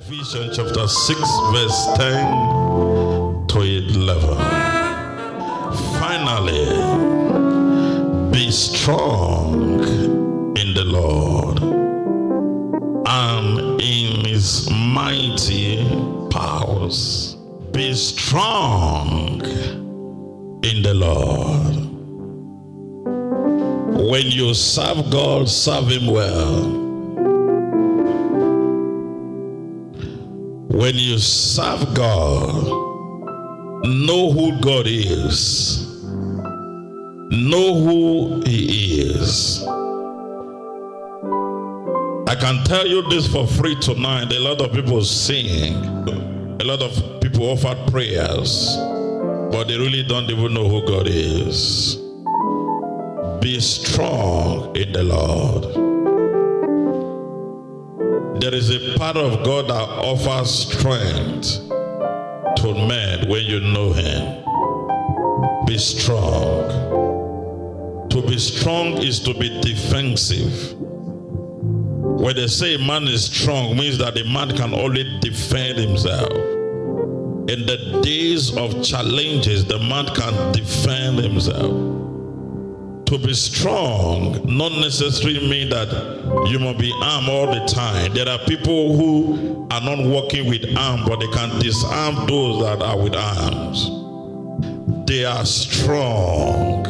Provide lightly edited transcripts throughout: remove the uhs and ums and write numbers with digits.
Ephesians chapter 6 verse 10 to 11. Finally, be strong in the Lord and in his mighty powers. Be strong in the Lord. When you serve God, serve him well. When you serve God, know who God is. Know who he is. I can tell you this for free tonight. A lot of people sing. A lot of people offer prayers, but they really don't even know who God is. Be strong in the Lord. There is a part of God that offers strength to men when you know him. Be strong. To be strong is to be defensive. When they say a man is strong, means that a man can only defend himself. In the days of challenges, the man can defend himself. To be strong not necessarily mean that you must be armed all the time. There are people who are not working with arms, but they can disarm those that are with arms. They are strong.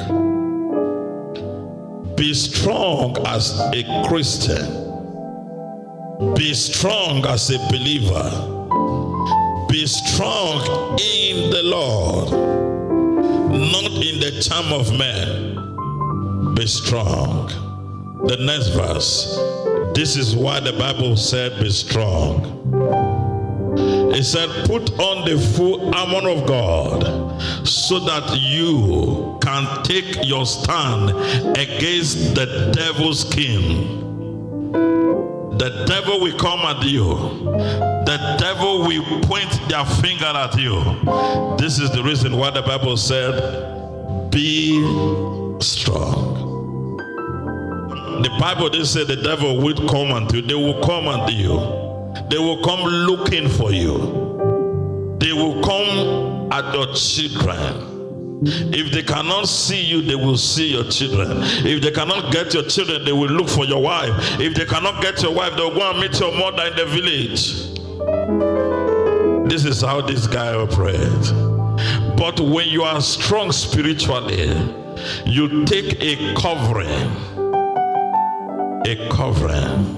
Be strong as a Christian. Be strong as a believer. Be strong in the Lord, not in the charm of men. Be strong. The next verse. This is why the Bible said be strong. It said put on the full armor of God so that you can take your stand against the devil's scheme. The devil will come at you. The devil will point their finger at you. This is the reason why the Bible said be strong. The Bible didn't say the devil will come unto you. They will come unto you. They will come looking for you. They will come at your children. If they cannot see you, they will see your children. If they cannot get your children, they will look for your wife. If they cannot get your wife, they will go and meet your mother in the village. This is how this guy operates. But when you are strong spiritually, you take a covering. A covering.